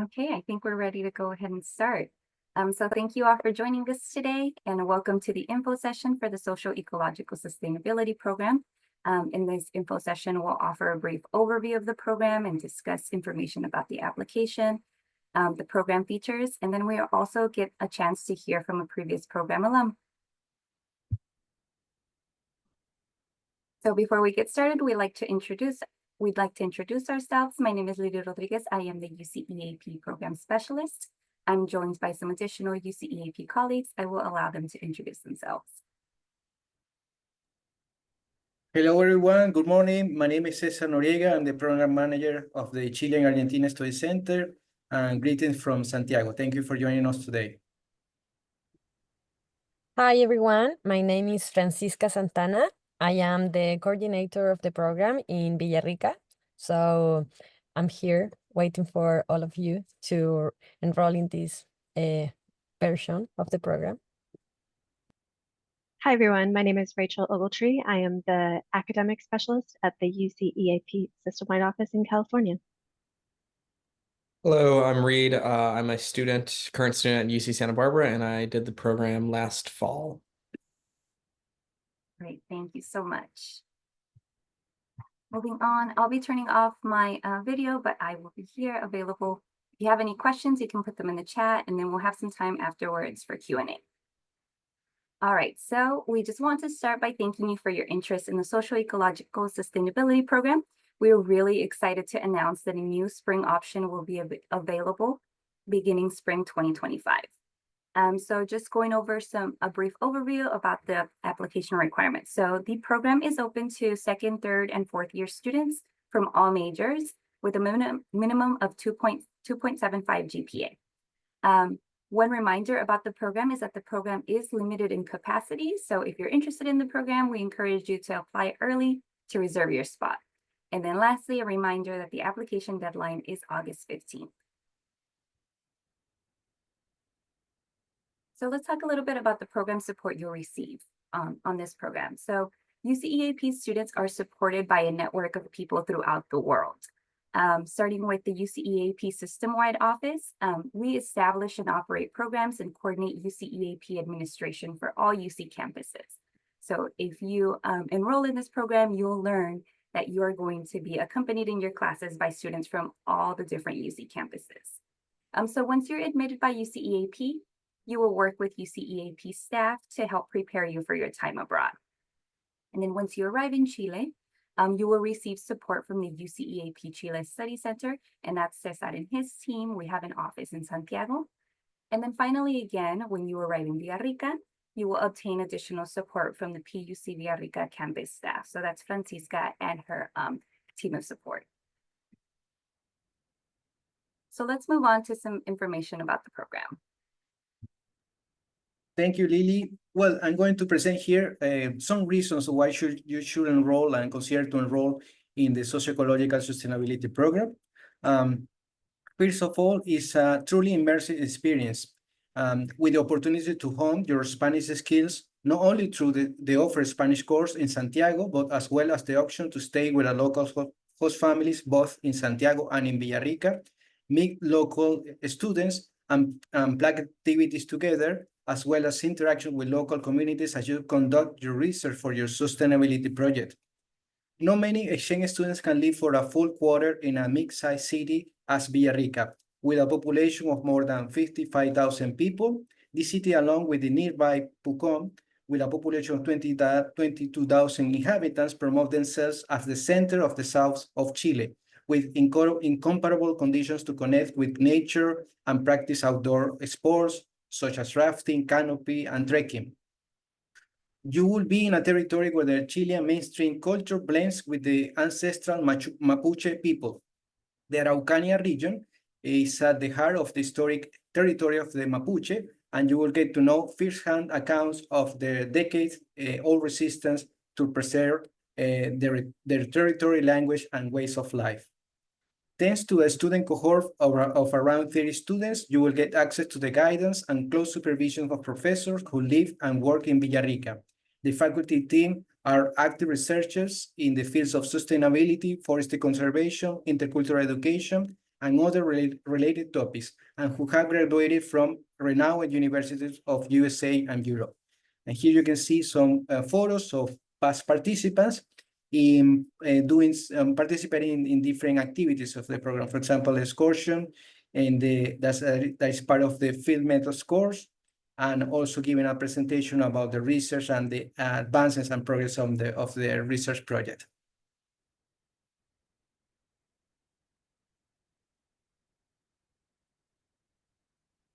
Okay, I think we're ready to go ahead and start. So thank you all for joining us today, and welcome to the info session for the Social-Ecological Sustainability Program. In this info session, we'll offer a brief overview of the program and discuss information about the application, the program features, and then we'll also get a chance to hear from a previous program alum. So before we get started, we'd like to introduce ourselves. My name is Lidia Rodriguez. I am the UCEAP Program Specialist. I'm joined by some additional UCEAP colleagues. I will allow them to introduce themselves. Hello, everyone. Good morning. My name is Cesar Noriega. I'm the Program Manager of the Chile and Argentina Study Center. And greetings from Santiago. Thank you for joining us today. Hi, everyone. My name is Francisca Santana. I am the coordinator of the program in Villarrica. So I'm here waiting for all of you to enroll in this version of the program. Hi, everyone. My name is Rachel Ogletree. I am the academic specialist at the UCEAP system-wide office in California. Hello, I'm Reed. I'm a current student at UC Santa Barbara, and I did the program last fall. Great, thank you so much. Moving on, I'll be turning off my video, but I will be here available. If you have any questions, you can put them in the chat, and then we'll have some time afterwards for Q&A. All right, so we just want to start by thanking you for your interest in the Social-Ecological Sustainability Program. We are really excited to announce that a new spring option will be available beginning spring 2025. So just going over a brief overview about the application requirements. So the program is open to second, third, and fourth year students from all majors with a minimum of 2.75 GPA. One reminder about the program is that the program is limited in capacity. So if you're interested in the program, we encourage you to apply early to reserve your spot. And then lastly, a reminder that the application deadline is August 15th. So let's talk a little bit about the program support you'll receive on this program. So UCEAP students are supported by a network of people throughout the world. Starting with the UCEAP system-wide office, we establish and operate programs and coordinate UCEAP administration for all UC campuses. So if you enroll in this program, you'll learn that you're going to be accompanied in your classes by students from all the different UC campuses. So once you're admitted by UCEAP, you will work with UCEAP staff to help prepare you for your time abroad. And then once you arrive in Chile, you will receive support from the UCEAP Chile Study Center, and that's Cesar and his team. We have an office in Santiago. And then finally, again, when you arrive in Villarrica, you will obtain additional support from the PUC Villarrica campus staff. So that's Francisca and her team of support. So let's move on to some information about the program. Thank you, Lily. Well, I'm going to present here some reasons why you should enroll and consider to enroll in the Socio-Ecological Sustainability Program. First of all, it's a truly immersive experience with the opportunity to hone your Spanish skills, not only through the offered Spanish course in Santiago, but as well as the option to stay with a local host families, both in Santiago and in Villarrica, meet local students and plan activities together, as well as interaction with local communities as you conduct your research for your sustainability project. Not many exchange students can live for a full quarter in a mid-sized city as Villarrica, with a population of more than 55,000 people. This city, along with the nearby Pucón, with a population of 22,000 inhabitants, promote themselves as the center of the south of Chile, with incomparable conditions to connect with nature and practice outdoor sports, such as rafting, canopy, and trekking. You will be in a territory where the Chilean mainstream culture blends with the ancestral Mapuche people. The Araucania region is at the heart of the historic territory of the Mapuche, and you will get to know firsthand accounts of their decades-old resistance to preserve their territory, language, and ways of life. Thanks to a student cohort of around 30 students, you will get access to the guidance and close supervision of professors who live and work in Villarrica. The faculty team are active researchers in the fields of sustainability, forest conservation, intercultural education, and other related topics, and who have graduated from renowned universities of USA and Europe. And here you can see some photos of past participants in participating in different activities of the program. For example, excursion, and that is part of the field methods course, and also giving a presentation about the research and the advances and progress of the research project.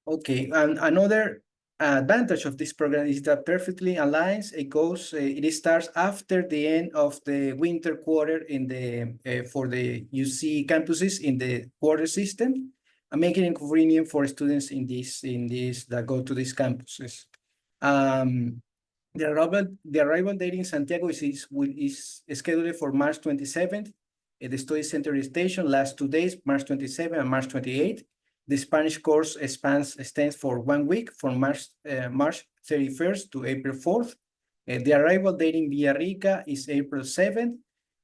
Okay, and another advantage of this program is that perfectly aligns. It starts after the end of the winter quarter in the for the UC campuses in the quarter system, and making it convenient for students in this that go to these campuses. The arrival date in Santiago is scheduled for March 27th. The study center station lasts 2 days, March 27 and March 28. The Spanish course extends for 1 week from March 31st to April 4th. The arrival date in Villarrica is April 7th.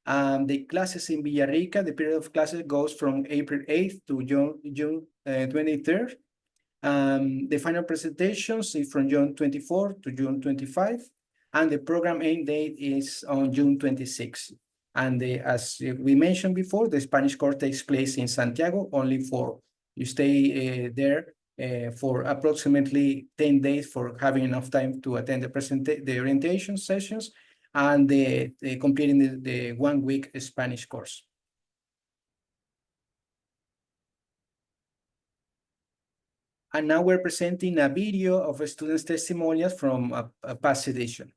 The classes in Villarrica, the period of classes goes from April 8th to June 23rd. The final presentations is from June 24 to June 25, and the program end date is on June 26. And as we mentioned before, the Spanish course takes place in Santiago only for you stay there for approximately 10 days for having enough time to attend the orientation sessions and completing the 1 week Spanish course. And now we're presenting a video of a student's testimonials from a past edition.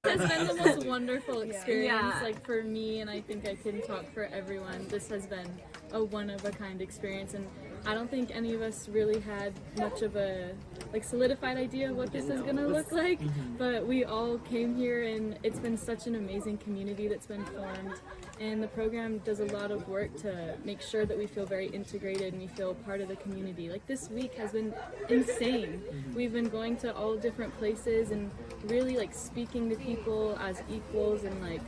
It's been the most wonderful experience, like for me, and I think I can talk for everyone. This has been a one-of-a-kind experience, and I don't think any of us really had much of a solidified idea of what this is gonna look like, but we all came here, and it's been such an amazing community that's been formed. And the program does a lot of work to make sure that we feel very integrated and we feel part of the community. Like this week has been insane. We've been going to all different places and really speaking to people as equals and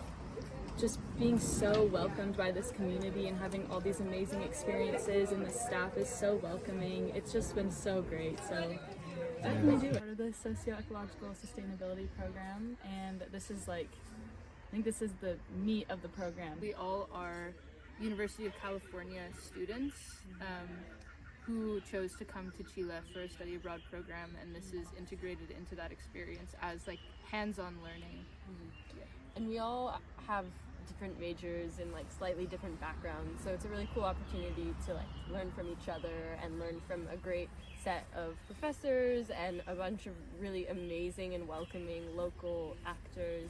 just being so welcomed by this community and having all these amazing experiences, and the staff is so welcoming. It's just been so great. So definitely do it. Part of the Social-Ecological Sustainability Program, and this is I think this is the meat of the program. We all are University of California students who chose to come to Chile for a study abroad program, and this is integrated into that experience as hands-on learning. And we all have different majors and slightly different backgrounds, so it's a really cool opportunity to learn from each other and learn from a great set of professors and a bunch of really amazing and welcoming local actors.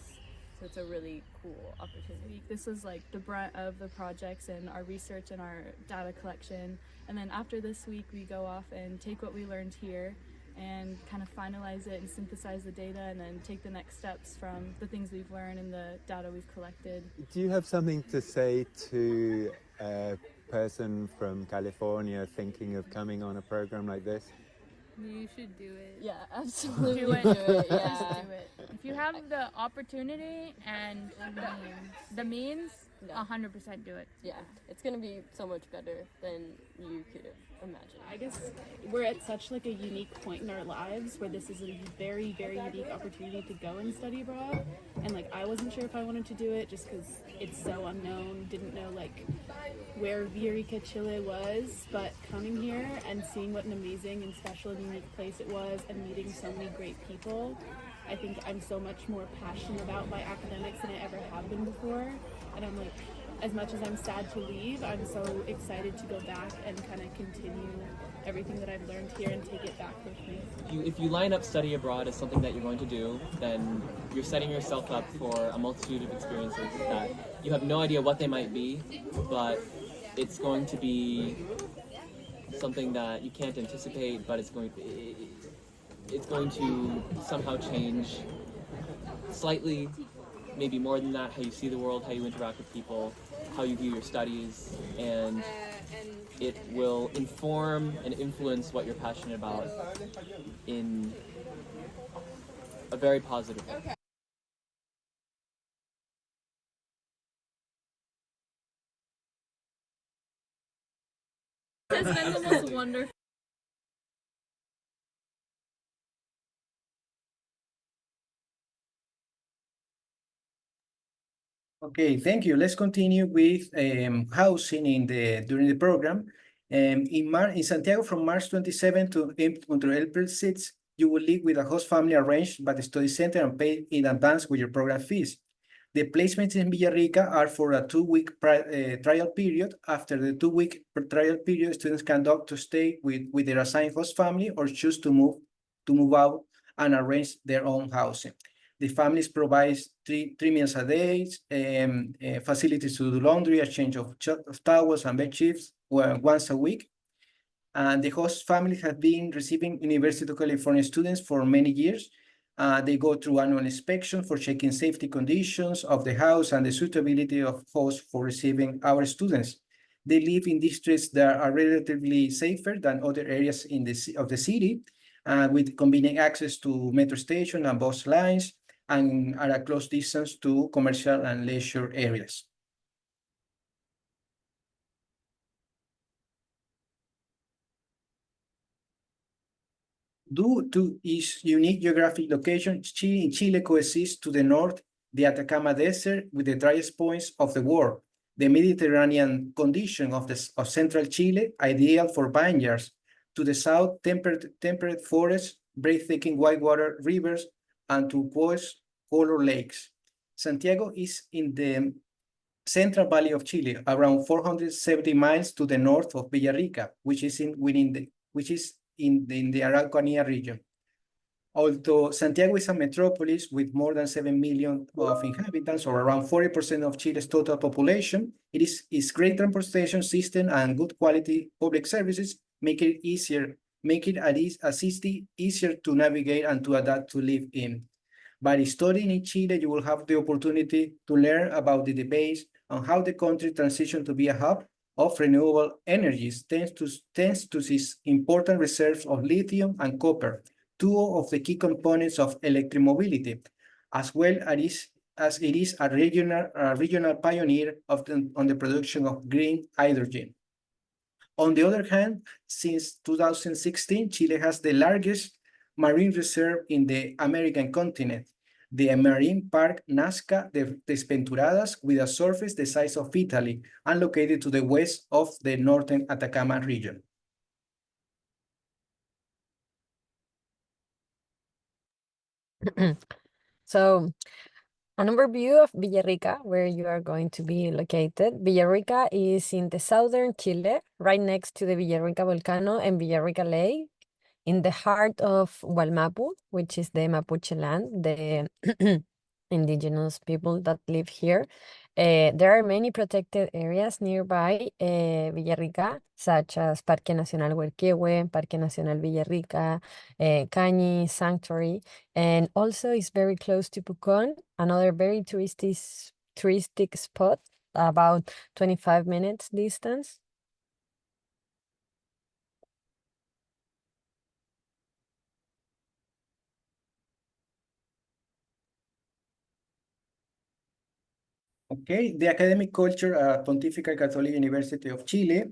So it's a really cool opportunity. This is the brunt of the projects and our research and our data collection. And then after this week, we go off and take what we learned here and kind of finalize it and synthesize the data, and then take the next steps from the things we've learned and the data we've collected. Do you have something to say to a person from California thinking of coming on a program like this? You should do it. Yeah, absolutely. Do it. Do it. Just Yeah. do it. If you have the opportunity and the means, Yeah. 100% do it. Yeah, it's gonna be so much better than you could have imagined. I guess we're at such a unique point in our lives where this is a very, very unique opportunity to go and study abroad. And I wasn't sure if I wanted to do it just because it's so unknown, didn't know where Villarrica, Chile was, but coming here and seeing what an amazing and special and unique place it was and meeting so many great people, I think I'm so much more passionate about my academics than I ever have been before. And I'm as much as I'm sad to leave, I'm so excited to go back and kind of continue everything that I've learned here and take it back with me. If you line up study abroad as something that you're going to do, then you're setting yourself up for a multitude of experiences that you have no idea what they might be, but it's going to be something that you can't anticipate, but it's going to somehow change slightly, maybe more than that, how you see the world, how you interact with people, how you view your studies, and it will inform and influence what you're passionate about in a very positive way. This has been the most wonderful. Okay, thank you. Let's continue with housing during the program. In Santiago, from March 27 to until April 6, you will live with a host family arranged by the study center and pay in advance with your program fees. The placements in Villarrica are for a 2-week trial period. After the 2-week trial period, students can opt to stay with their assigned host family or choose to move out and arrange their own housing. The families provide three meals a day, facilities to do laundry, a change of towels and bed sheets once a week. And the host family has been receiving University of California students for many years. They go through annual inspection for checking safety conditions of the house and the suitability of hosts for receiving our students. They live in districts that are relatively safer than other areas of the city, with convenient access to metro station and bus lines, and are a close distance to commercial and leisure areas. Due to its unique geographic location, Chile coexists to the north, the Atacama Desert with the driest points of the world, the Mediterranean condition of central Chile, ideal for vineyards, to the south, temperate forests, breathtaking whitewater rivers, and turquoise color lakes. Santiago is in the Central Valley of Chile, around 470 miles to the north of Villarrica, which is in the Araucanía region. Although Santiago is a metropolis with more than 7 million of inhabitants, or around 40% of Chile's total population, its great transportation system and good quality public services make it easier to navigate and to adapt to live in. By studying in Chile, you will have the opportunity to learn about the debates on how the country transitioned to be a hub of renewable energies, thanks to its important reserves of lithium and copper, two of the key components of electromobility, as well as it is a regional pioneer on the production of green hydrogen. On the other hand, since 2016, Chile has the largest marine reserve in the American continent, the Marine Park Nazca de Desventuradas, with a surface the size of Italy and located to the west of the northern Atacama region. So, an overview of Villarrica, where you are going to be located. Villarrica is in the southern Chile, right next to the Villarrica volcano and Villarrica Lake, in the heart of Gualmapu, which is the Mapuche land, the indigenous people that live here. There are many protected areas nearby Villarrica, such as Parque Nacional Huelquehue, Parque Nacional Villarrica, Cañi Sanctuary, and also is very close to Pucón, another very touristic spot, about 25 minutes distance. Okay, the academic culture at Pontifical Catholic University of Chile,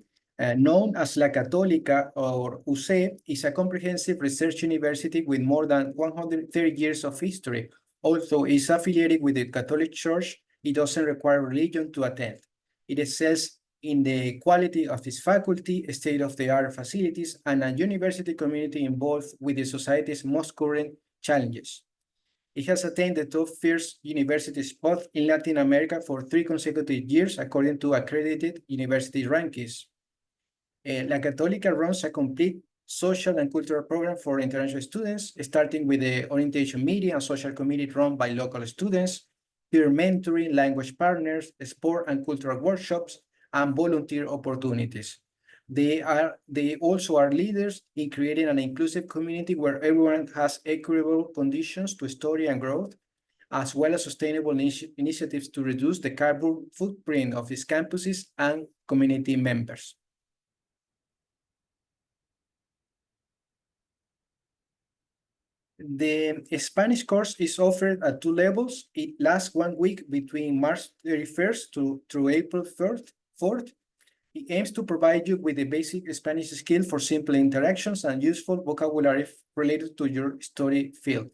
known as La Católica or UCEAP, is a comprehensive research university with more than 130 years of history. Although it is affiliated with the Catholic Church, it doesn't require religion to attend. It excels in the quality of its faculty, state-of-the-art facilities, and a university community involved with the society's most current challenges. It has attained the top first university spot in Latin America for 3 consecutive years, according to accredited university rankings. La Católica runs a complete social and cultural program for international students, starting with the orientation meeting and social committee run by local students, peer mentoring, language partners, sport and cultural workshops, and volunteer opportunities. They also are leaders in creating an inclusive community where everyone has equitable conditions to study and growth, as well as sustainable initiatives to reduce the carbon footprint of its campuses and community members. The Spanish course is offered at 2 levels. It lasts 1 week between March 31st through April 4th. It aims to provide you with the basic Spanish skill for simple interactions and useful vocabulary related to your study field,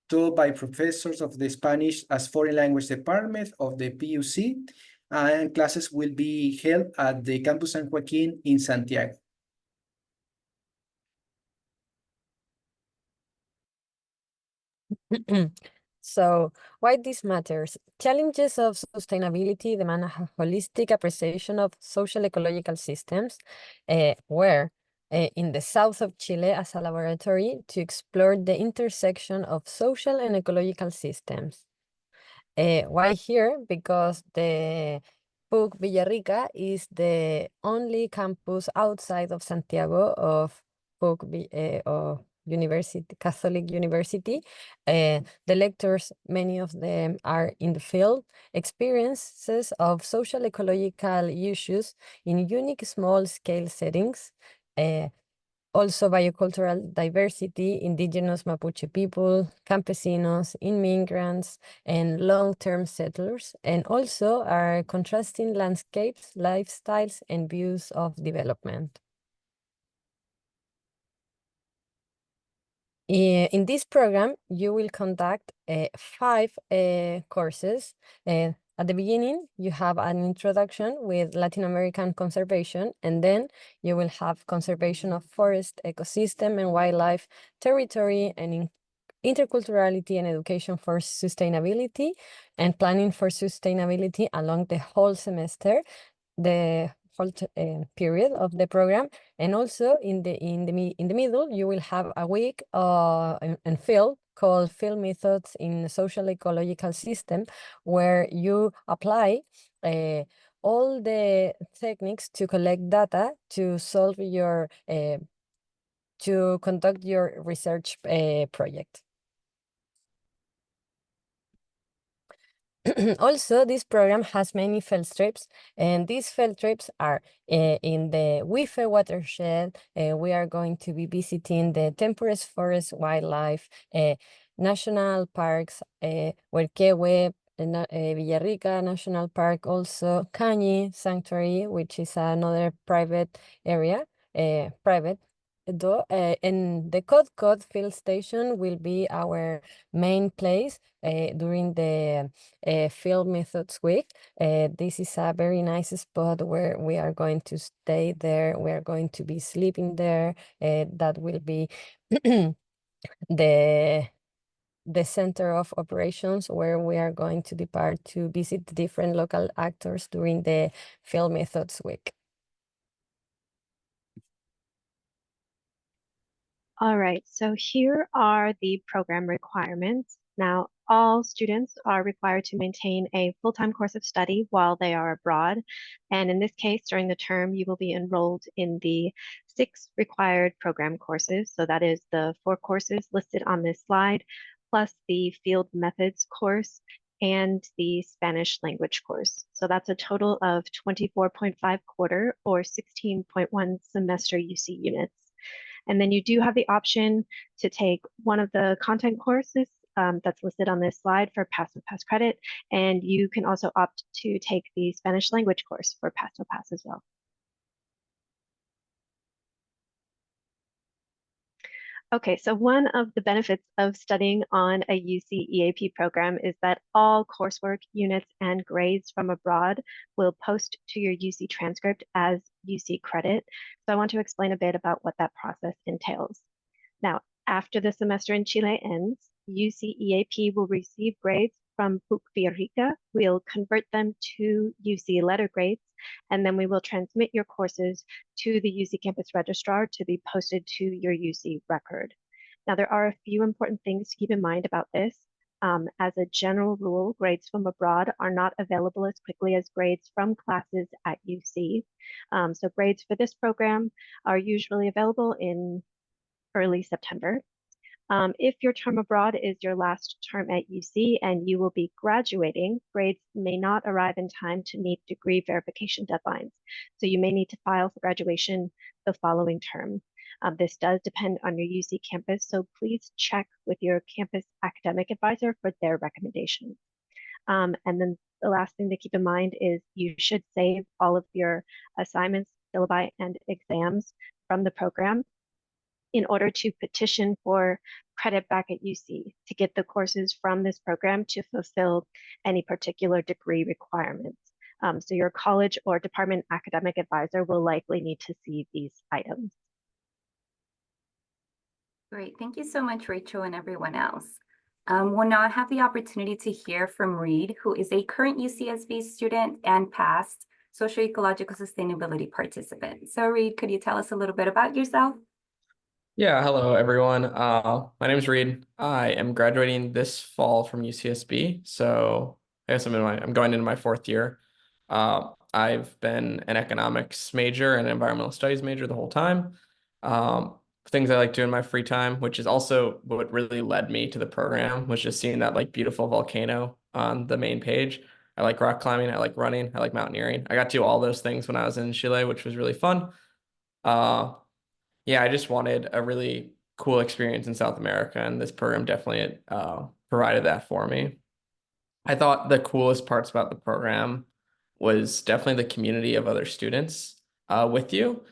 taught by professors of the Spanish as Foreign Language Department of the PUC, and classes will be held at the Campus San Joaquin in Santiago. So, why this matters? Challenges of sustainability demand a holistic appreciation of social ecological systems, where in the south of Chile as a laboratory to explore the intersection of social and ecological systems. Why here? Because the PUC Villarrica is the only campus outside of Santiago of of University, Catholic University. The lectures, many of them are in the field, experiences of social ecological issues in unique small scale settings. Also biocultural diversity, indigenous Mapuche people, campesinos, immigrants, and long-term settlers, and also our contrasting landscapes, lifestyles, and views of development. In this program, you will conduct 5 courses. At the beginning, you have an introduction with Latin American conservation, and then you will have conservation of forest, ecosystem, and wildlife, territory, and interculturality and education for sustainability, and planning for sustainability along the whole semester, the whole period of the program. And also in the middle, you will have a week and field called Field Methods in Social Ecological System, where you apply all the techniques to collect data to solve your to conduct your research project. Also, this program has many field trips, and these field trips are in the Wife watershed. We are going to be visiting the temperate forest wildlife, national parks, Huerquehue, Villarrica National Park, also Cañi Sanctuary, which is another private area, private. And the Cod field station will be our main place during the Field Methods Week. This is a very nice spot where we are going to stay there. We are going to be sleeping there. That will be the center of operations, where we are going to depart to visit different local actors during the Field Methods Week. All right, so here are the program requirements. Now, all students are required to maintain a full-time course of study while they are abroad. And in this case, during the term, you will be enrolled in the 6 required program courses. So that is the 4 courses listed on this slide, plus the field methods course and the Spanish language course. So that's a total of 24.5 quarter or 16.1 semester UC units. And then you do have the option to take one of the content courses that's listed on this slide for pass credit. And you can also opt to take the Spanish language course for pass as well. Okay, so one of the benefits of studying on a UCEAP program is that all coursework, units, and grades from abroad will post to your UC transcript as UC credit. So I want to explain a bit about what that process entails. Now, after the semester in Chile ends, UCEAP will receive grades from PUC Villarrica. We'll convert them to UC letter grades, and then we will transmit your courses to the UC campus registrar to be posted to your UC record. Now, there are a few important things to keep in mind about this. As a general rule, grades from abroad are not available as quickly as grades from classes at UC. So grades for this program are usually available in early September. If your term abroad is your last term at UC and you will be graduating, grades may not arrive in time to meet degree verification deadlines. So you may need to file for graduation the following term. This does depend on your UC campus, so please check with your campus academic advisor for their recommendations. And then the last thing to keep in mind is you should save all of your assignments, syllabi, and exams from the program in order to petition for credit back at UC to get the courses from this program to fulfill any particular degree requirements. So your college or department academic advisor will likely need to see these items. Great. Thank you so much, Rachel, and everyone else. We'll now have the opportunity to hear from Reed, who is a current UCSB student and past Social-Ecological Sustainability participant. So Reed, could you tell us a little bit about yourself? Yeah, hello everyone. My name is Reed. I am graduating this fall from UCSB, so I guess I'm going into my 4th year. I've been an economics major and environmental studies major the whole time. Things I like to do in my free time, which is also what really led me to the program, was just seeing that like beautiful volcano on the main page. I like rock climbing, I like running, I like mountaineering. I got to do all those things when I was in Chile, which was really fun. Yeah, I just wanted a really cool experience in South America, and this program definitely provided that for me. I thought the coolest parts about the program was definitely the community of other students with you.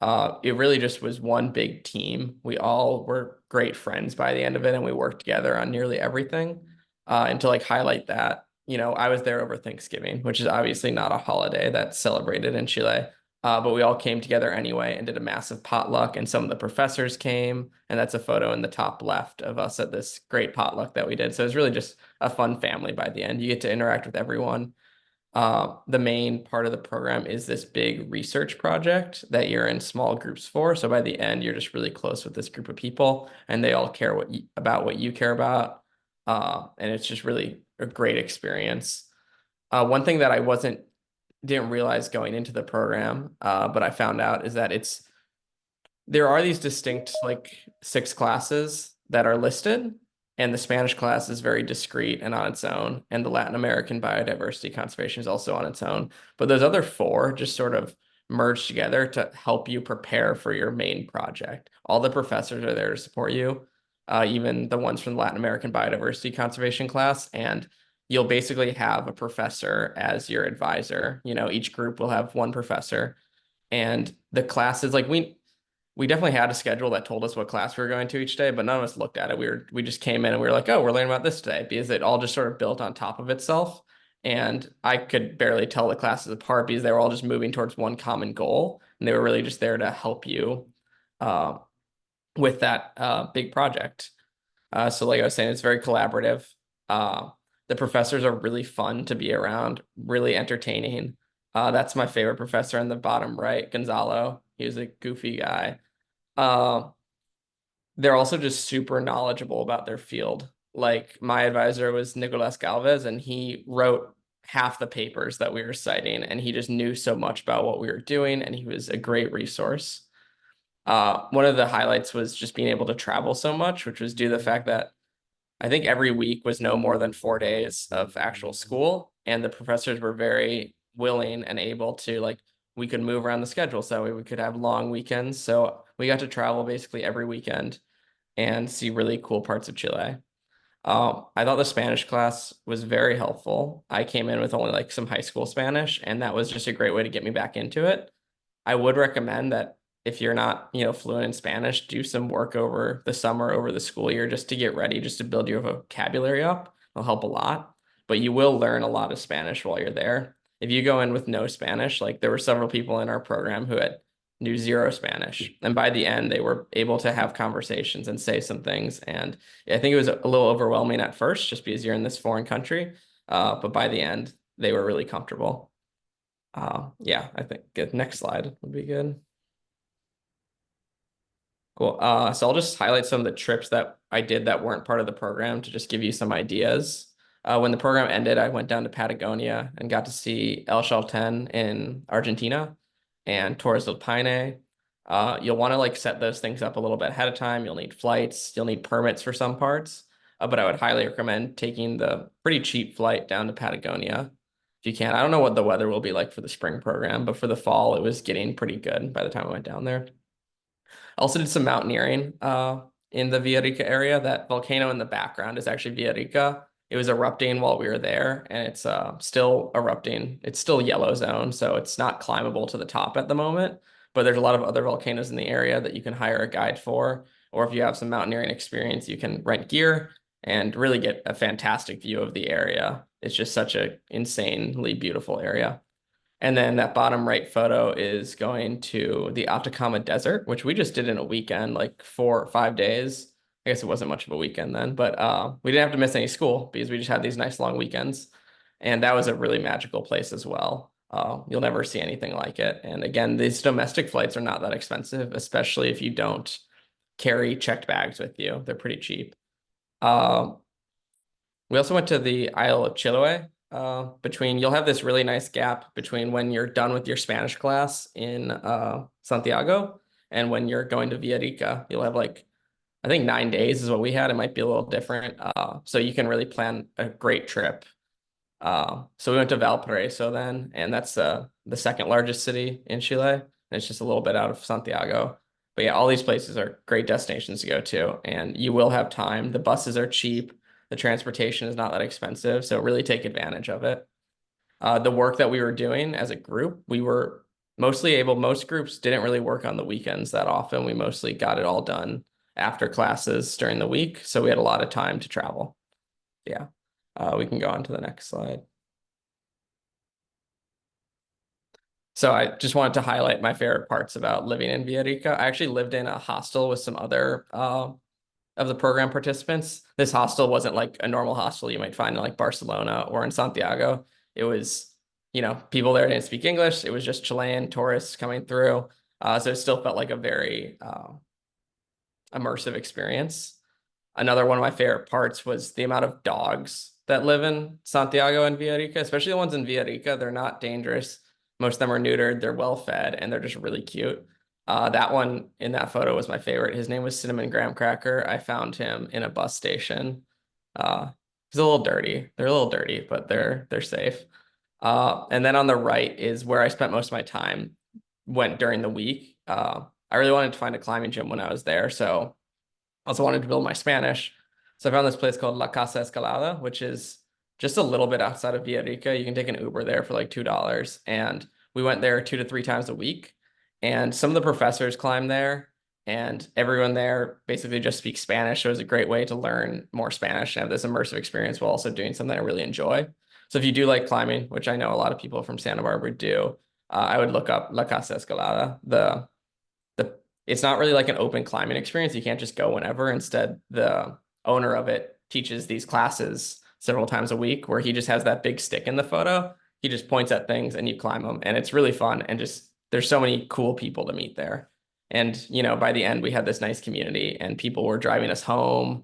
It really just was one big team. We all were great friends by the end of it, and we worked together on nearly everything. And to like highlight that, I was there over Thanksgiving, which is obviously not a holiday that's celebrated in Chile. But we all came together anyway and did a massive potluck, and some of the professors came, and that's a photo in the top left of us at this great potluck that we did. So it was really just a fun family by the end. You get to interact with everyone. The main part of the program is this big research project that you're in small groups for. So by the end, you're just really close with this group of people, and they all care about what you care about. And it's just really a great experience. One thing that I didn't realize going into the program, but I found out, is that there are these distinct like 6 classes that are listed, and the Spanish class is very discrete and on its own, and the Latin American biodiversity conservation is also on its own. But those other 4 just sort of merge together to help you prepare for your main project. All the professors are there to support you, even the ones from the Latin American biodiversity conservation class, and you'll basically have a professor as your advisor. Each group will have one professor, and the classes, like we definitely had a schedule that told us what class we were going to each day, but none of us looked at it. We just came in and we were like, oh, we're learning about this today, because it all just sort of built on top of itself. And I could barely tell the classes apart because they were all just moving towards one common goal, and they were really just there to help you with that big project. So like I was saying, it's very collaborative. The professors are really fun to be around, really entertaining. That's my favorite professor in the bottom right, Gonzalo. He was a goofy guy. They're also just super knowledgeable about their field. Like my advisor was Nicolas Galvez, and he wrote half the papers that we were citing, and he just knew so much about what we were doing, and he was a great resource. One of the highlights was just being able to travel so much, which was due to the fact that I think every week was no more than 4 days of actual school, and the professors were very willing and able to we could move around the schedule, so we could have long weekends. So we got to travel basically every weekend and see really cool parts of Chile. I thought the Spanish class was very helpful. I came in with only some high school Spanish, and that was just a great way to get me back into it. I would recommend that if you're not, fluent in Spanish, do some work over the summer, over the school year, just to get ready, just to build your vocabulary up. It'll help a lot, but you will learn a lot of Spanish while you're there. If you go in with no Spanish, there were several people in our program who knew 0 Spanish, and by the end they were able to have conversations and say some things. And I think it was a little overwhelming at first, just because you're in this foreign country, but by the end they were really comfortable. Yeah, I think good. Next slide would be good. Cool. So I'll just highlight some of the trips that I did that weren't part of the program to just give you some ideas. When the program ended, I went down to Patagonia and got to see El Chaltén in Argentina and Torres del Paine. You'll want to set those things up a little bit ahead of time. You'll need flights. You'll need permits for some parts. But I would highly recommend taking the pretty cheap flight down to Patagonia if you can. I don't know what the weather will be like for the spring program, but for the fall, it was getting pretty good by the time I went down there. I also did some mountaineering in the Villarrica area. That volcano in the background is actually Villarrica. It was erupting while we were there, and it's still erupting. It's still yellow zone, so it's not climbable to the top at the moment. But there's a lot of other volcanoes in the area that you can hire a guide for, or if you have some mountaineering experience, you can rent gear and really get a fantastic view of the area. It's just such an insanely beautiful area. And then that bottom right photo is going to the Atacama Desert, which we just did in a weekend, like 4 or 5 days. I guess it wasn't much of a weekend then, but we didn't have to miss any school because we just had these nice long weekends. And that was a really magical place as well. You'll never see anything like it. And again, these domestic flights are not that expensive, especially if you don't carry checked bags with you. They're pretty cheap. We also went to the Isle of Chiloé. You'll have this really nice gap between when you're done with your Spanish class in Santiago and when you're going to Villarrica. You'll have like, I think 9 days is what we had. It might be a little different. So you can really plan a great trip. So we went to Valparaiso then, and that's the second largest city in Chile. And it's just a little bit out of Santiago. But yeah, all these places are great destinations to go to, and you will have time. The buses are cheap. The transportation is not that expensive, so really take advantage of it. The work that we were doing as a group, we were mostly able, most groups didn't really work on the weekends that often. We mostly got it all done after classes during the week, so we had a lot of time to travel. Yeah, we can go on to the next slide. So I just wanted to highlight my favorite parts about living in Villarrica. I actually lived in a hostel with some other of the program participants. This hostel wasn't like a normal hostel you might find in like Barcelona or in Santiago. It was, people there didn't speak English. It was just Chilean tourists coming through. So it still felt like a very immersive experience. Another one of my favorite parts was the amount of dogs that live in Santiago and Villarrica, especially the ones in Villarrica. They're not dangerous. Most of them are neutered, they're well fed, and they're just really cute. That one in that photo was my favorite. His name was Cinnamon Graham Cracker. I found him in a bus station. He's a little dirty. They're a little dirty, but they're safe. And then on the right is where I spent most of my time, went during the week. I really wanted to find a climbing gym when I was there, so I also wanted to build my Spanish. So I found this place called La Casa Escalada, which is just a little bit outside of Villarrica. You can take an Uber there for like $2. And we went there 2 to 3 times a week. And some of the professors climb there, and everyone there basically just speaks Spanish. So it was a great way to learn more Spanish and have this immersive experience while also doing something I really enjoy. So if you do like climbing, which I know a lot of people from Santa Barbara do, I would look up La Casa Escalada. It's not really like an open climbing experience. You can't just go whenever. Instead, the owner of it teaches these classes several times a week where he just has that big stick in the photo. He just points at things and you climb them, and it's really fun. And just there's so many cool people to meet there. And by the end, we had this nice community and people were driving us home.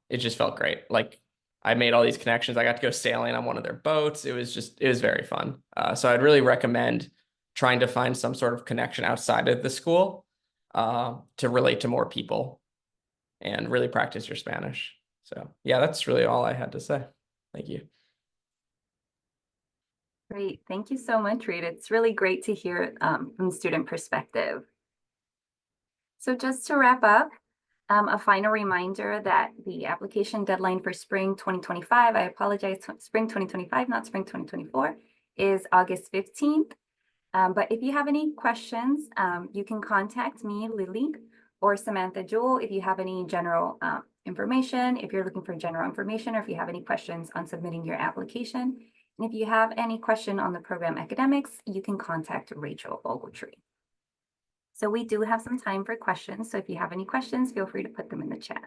It just felt great. Like I made all these connections. I got to go sailing on one of their boats. It was very fun. So I'd really recommend trying to find some sort of connection outside of the school to relate to more people and really practice your Spanish. So yeah, that's really all I had to say. Thank you. Great. Thank you so much, Reed. It's really great to hear from the student perspective. So just to wrap up, a final reminder that the application deadline for spring 2025, I apologize, spring 2025, not spring 2024, is August 15th. But if you have any questions, you can contact me, Lily, or Samantha Jewell if you have any general information, if you're looking for general information, or if you have any questions on submitting your application. And if you have any question on the program academics, you can contact Rachel Ogletree. So we do have some time for questions. So if you have any questions, feel free to put them in the chat.